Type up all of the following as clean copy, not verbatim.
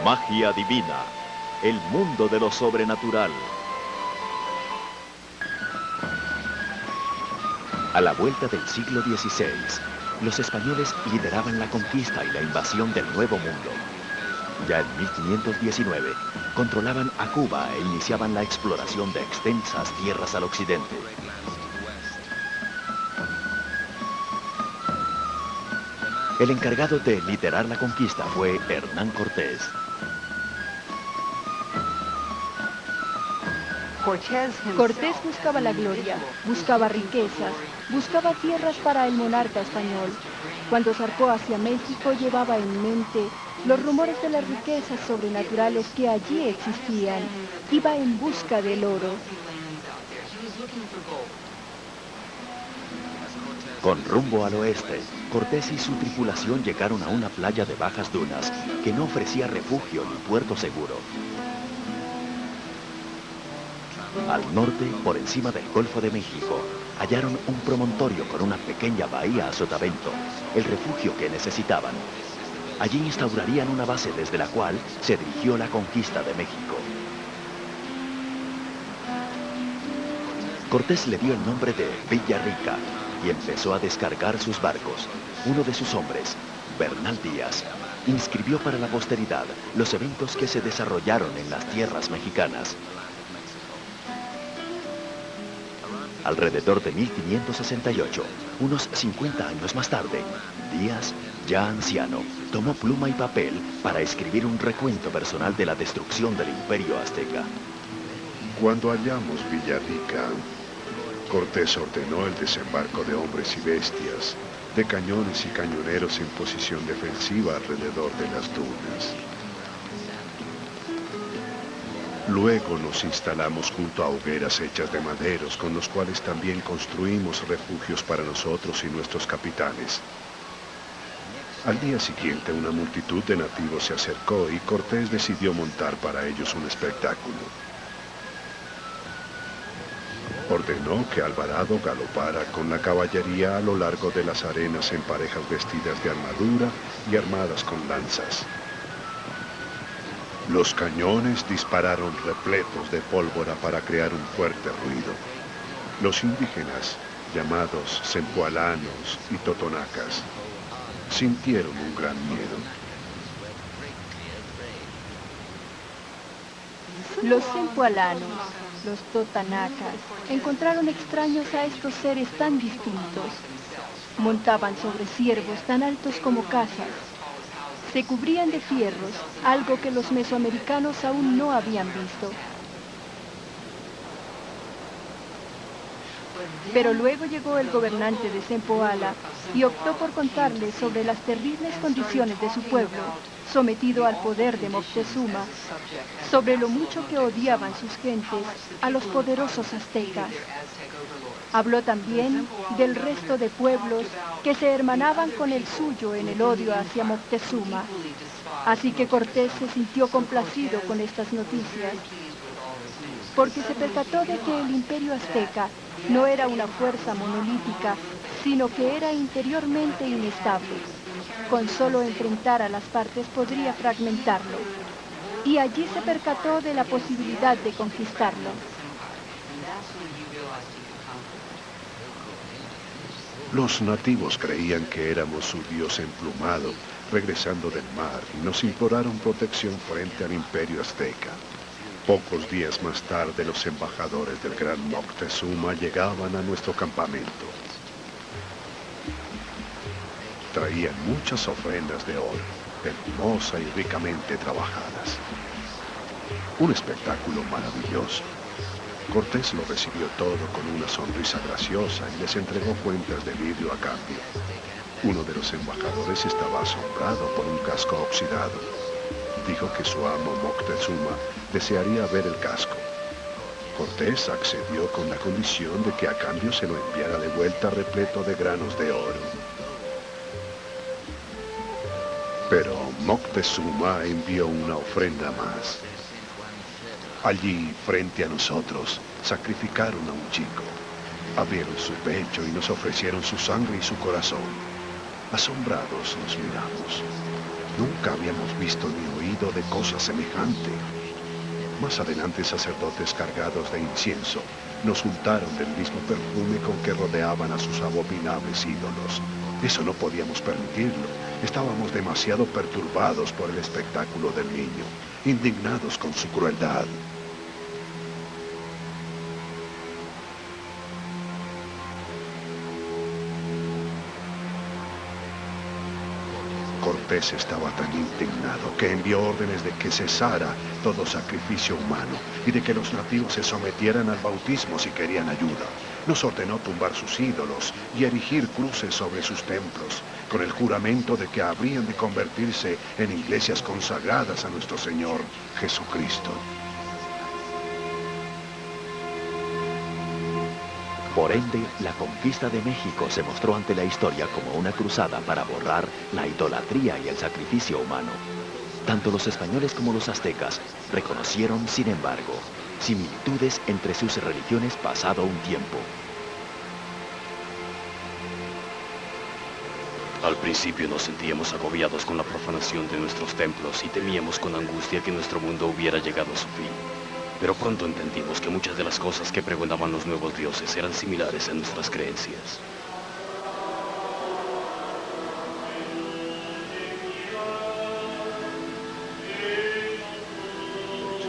Magia divina, el mundo de lo sobrenatural. A la vuelta del siglo XVI, los españoles lideraban la conquista y la invasión del Nuevo Mundo. Ya en 1519, controlaban a Cuba e iniciaban la exploración de extensas tierras al occidente. El encargado de liderar la conquista fue Hernán Cortés. Cortés buscaba la gloria, buscaba riquezas, buscaba tierras para el monarca español. Cuando zarpó hacia México llevaba en mente los rumores de las riquezas sobrenaturales que allí existían. Iba en busca del oro. Con rumbo al oeste, Cortés y su tripulación llegaron a una playa de bajas dunas que no ofrecía refugio ni puerto seguro. Al norte, por encima del Golfo de México, hallaron un promontorio con una pequeña bahía a sotavento, el refugio que necesitaban. Allí instaurarían una base desde la cual se dirigió la conquista de México. Cortés le dio el nombre de Villarrica y empezó a descargar sus barcos. Uno de sus hombres, Bernal Díaz, inscribió para la posteridad los eventos que se desarrollaron en las tierras mexicanas. Alrededor de 1568, unos 50 años más tarde, Díaz, ya anciano, tomó pluma y papel para escribir un recuento personal de la destrucción del Imperio Azteca. Cuando hallamos Villarrica, Cortés ordenó el desembarco de hombres y bestias, de cañones y cañoneros en posición defensiva alrededor de las dunas. Luego nos instalamos junto a hogueras hechas de maderos, con los cuales también construimos refugios para nosotros y nuestros capitanes. Al día siguiente, una multitud de nativos se acercó y Cortés decidió montar para ellos un espectáculo. Ordenó que Alvarado galopara con la caballería a lo largo de las arenas en parejas vestidas de armadura y armadas con lanzas. Los cañones dispararon repletos de pólvora para crear un fuerte ruido. Los indígenas, llamados Zempoalanos y Totonacas, sintieron un gran miedo. Los Zempoalanos, los Totonacas, encontraron extraños a estos seres tan distintos. Montaban sobre ciervos tan altos como casas. Se cubrían de fierros, algo que los mesoamericanos aún no habían visto. Pero luego llegó el gobernante de Zempoala y optó por contarles sobre las terribles condiciones de su pueblo, sometido al poder de Moctezuma, sobre lo mucho que odiaban sus gentes a los poderosos aztecas. Habló también del resto de pueblos que se hermanaban con el suyo en el odio hacia Moctezuma. Así que Cortés se sintió complacido con estas noticias, porque se percató de que el imperio azteca no era una fuerza monolítica, sino que era interiormente inestable. Con solo enfrentar a las partes podría fragmentarlo. Y allí se percató de la posibilidad de conquistarlo. Los nativos creían que éramos su dios emplumado, regresando del mar, y nos imploraron protección frente al imperio azteca. Pocos días más tarde, los embajadores del gran Moctezuma llegaban a nuestro campamento. Traían muchas ofrendas de oro, hermosas y ricamente trabajadas. Un espectáculo maravilloso. Cortés lo recibió todo con una sonrisa graciosa y les entregó cuentas de vidrio a cambio. Uno de los embajadores estaba asombrado por un casco oxidado. Dijo que su amo Moctezuma desearía ver el casco. Cortés accedió con la condición de que a cambio se lo enviara de vuelta repleto de granos de oro. Pero Moctezuma envió una ofrenda más. Allí, frente a nosotros, sacrificaron a un chico. Abrieron su pecho y nos ofrecieron su sangre y su corazón. Asombrados nos miramos. Nunca habíamos visto ni oído de cosa semejante. Más adelante, sacerdotes cargados de incienso nos untaron del mismo perfume con que rodeaban a sus abominables ídolos. Eso no podíamos permitirlo. Estábamos demasiado perturbados por el espectáculo del niño, indignados con su crueldad. Cortés estaba tan indignado que envió órdenes de que cesara todo sacrificio humano y de que los nativos se sometieran al bautismo si querían ayuda. Nos ordenó tumbar sus ídolos y erigir cruces sobre sus templos, con el juramento de que habrían de convertirse en iglesias consagradas a nuestro Señor Jesucristo. Por ende, la conquista de México se mostró ante la historia como una cruzada para borrar la idolatría y el sacrificio humano. Tanto los españoles como los aztecas reconocieron, sin embargo, similitudes entre sus religiones pasado un tiempo. Al principio nos sentíamos agobiados con la profanación de nuestros templos y temíamos con angustia que nuestro mundo hubiera llegado a su fin. Pero pronto entendimos que muchas de las cosas que pregonaban los nuevos dioses eran similares a nuestras creencias.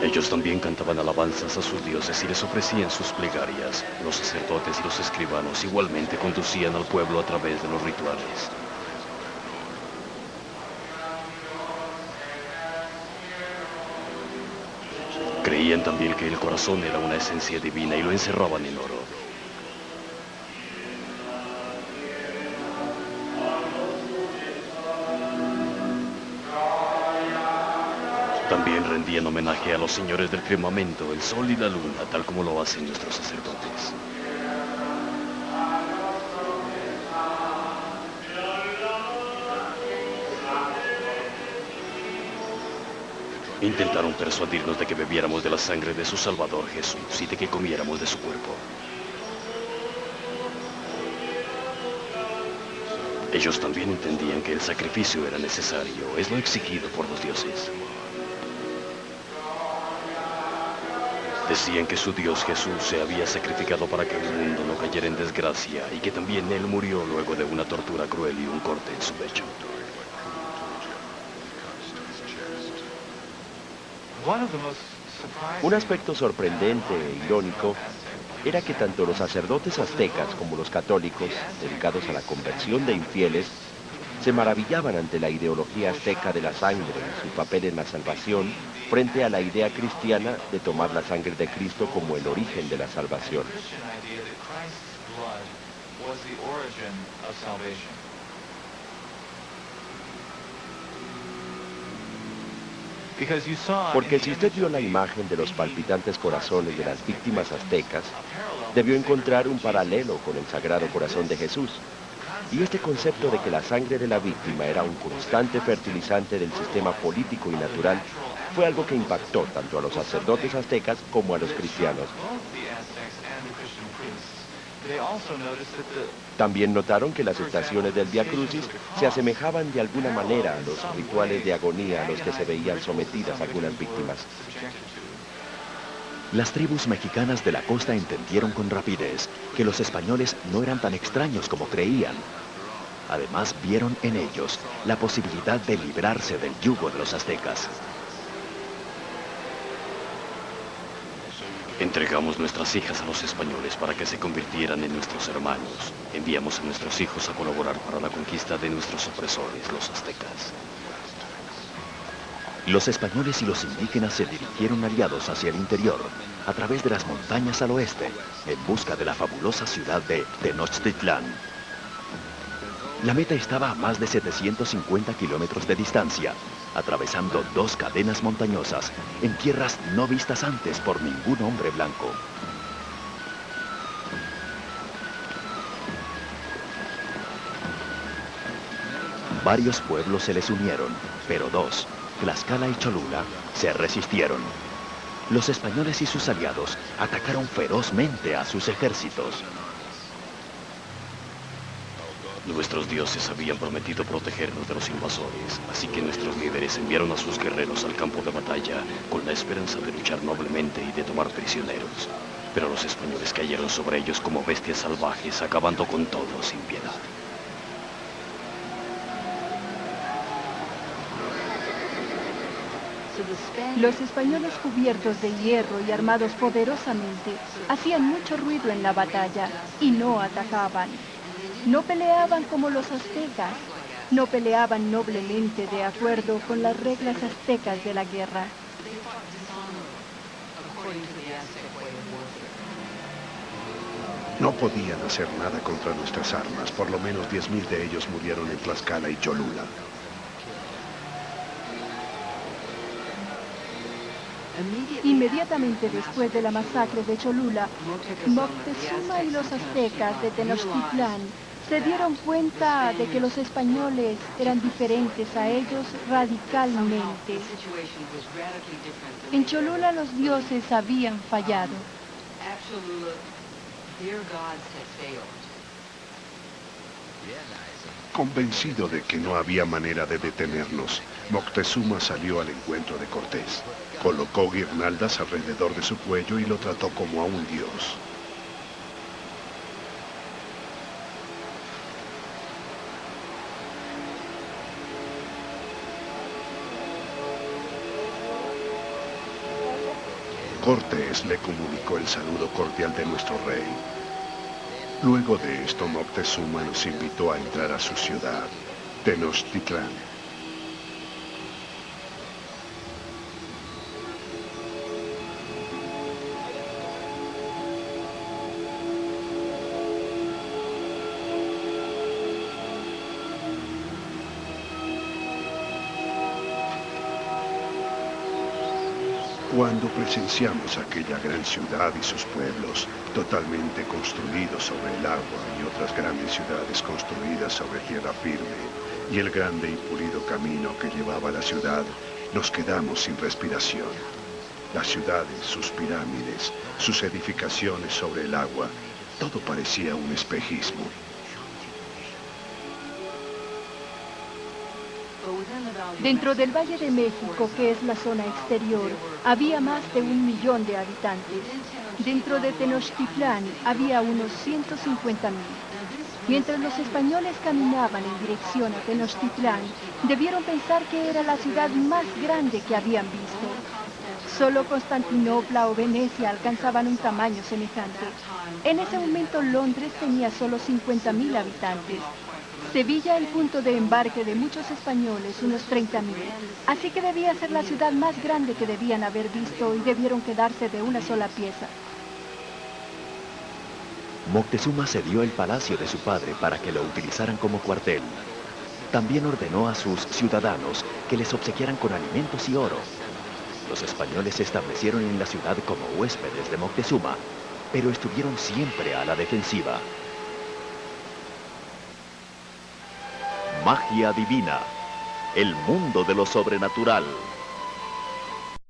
Ellos también cantaban alabanzas a sus dioses y les ofrecían sus plegarias. Los sacerdotes y los escribanos igualmente conducían al pueblo a través de los rituales. Creían también que el corazón era una esencia divina y lo encerraban en oro. También rendían homenaje a los señores del firmamento, el sol y la luna, tal como lo hacen nuestros sacerdotes. Intentaron persuadirnos de que bebiéramos de la sangre de su Salvador Jesús y de que comiéramos de su cuerpo. Ellos también entendían que el sacrificio era necesario, es lo exigido por los dioses. Decían que su Dios Jesús se había sacrificado para que el mundo no cayera en desgracia y que también Él murió luego de una tortura cruel y un corte en su pecho. Un aspecto sorprendente e irónico era que tanto los sacerdotes aztecas como los católicos, dedicados a la conversión de infieles, se maravillaban ante la ideología azteca de la sangre y su papel en la salvación frente a la idea cristiana de tomar la sangre de Cristo como el origen de la salvación. Porque si usted vio la imagen de los palpitantes corazones de las víctimas aztecas, debió encontrar un paralelo con el Sagrado Corazón de Jesús. Y este concepto de que la sangre de la víctima era un constante fertilizante del sistema político y natural fue algo que impactó tanto a los sacerdotes aztecas como a los cristianos. También notaron que las estaciones del Vía Crucis se asemejaban de alguna manera a los rituales de agonía a los que se veían sometidas algunas víctimas. Las tribus mexicanas de la costa entendieron con rapidez que los españoles no eran tan extraños como creían. Además, vieron en ellos la posibilidad de librarse del yugo de los aztecas. Entregamos nuestras hijas a los españoles para que se convirtieran en nuestros hermanos. Enviamos a nuestros hijos a colaborar para la conquista de nuestros opresores, los aztecas. Los españoles y los indígenas se dirigieron aliados hacia el interior, a través de las montañas al oeste, en busca de la fabulosa ciudad de Tenochtitlán. La meta estaba a más de 750 kilómetros de distancia, atravesando dos cadenas montañosas en tierras no vistas antes por ningún hombre blanco. Varios pueblos se les unieron, pero dos, Tlaxcala y Cholula, se resistieron. Los españoles y sus aliados atacaron ferozmente a sus ejércitos. Nuestros dioses habían prometido protegernos de los invasores, así que nuestros líderes enviaron a sus guerreros al campo de batalla con la esperanza de luchar noblemente y de tomar prisioneros. Pero los españoles cayeron sobre ellos como bestias salvajes, acabando con todo sin piedad. Los españoles, cubiertos de hierro y armados poderosamente, hacían mucho ruido en la batalla y no atacaban. No peleaban como los aztecas, no peleaban noblemente de acuerdo con las reglas aztecas de la guerra. No podían hacer nada contra nuestras armas. Por lo menos 10,000 de ellos murieron en Tlaxcala y Cholula. Inmediatamente después de la masacre de Cholula, Moctezuma y los aztecas de Tenochtitlán se dieron cuenta de que los españoles eran diferentes a ellos radicalmente. En Cholula los dioses habían fallado. Convencido de que no había manera de detenernos, Moctezuma salió al encuentro de Cortés. Colocó guirnaldas alrededor de su cuello y lo trató como a un dios. Cortés le comunicó el saludo cordial de nuestro rey. Luego de esto, Moctezuma nos invitó a entrar a su ciudad, Tenochtitlán. Cuando presenciamos aquella gran ciudad y sus pueblos, totalmente construidos sobre el agua, y otras grandes ciudades construidas sobre tierra firme, y el grande y pulido camino que llevaba a la ciudad, nos quedamos sin respiración. Las ciudades, sus pirámides, sus edificaciones sobre el agua, todo parecía un espejismo. Dentro del Valle de México, que es la zona exterior, había más de 1 millón de habitantes. Dentro de Tenochtitlán había unos 150,000. Mientras los españoles caminaban en dirección a Tenochtitlán, debieron pensar que era la ciudad más grande que habían visto. Solo Constantinopla o Venecia alcanzaban un tamaño semejante. En ese momento Londres tenía solo 50,000 habitantes. Sevilla, el punto de embarque de muchos españoles, unos 30,000. Así que debía ser la ciudad más grande que debían haber visto y debieron quedarse de una sola pieza. Moctezuma cedió el palacio de su padre para que lo utilizaran como cuartel. También ordenó a sus ciudadanos que les obsequiaran con alimentos y oro. Los españoles se establecieron en la ciudad como huéspedes de Moctezuma, pero estuvieron siempre a la defensiva. Magia divina, el mundo de lo sobrenatural.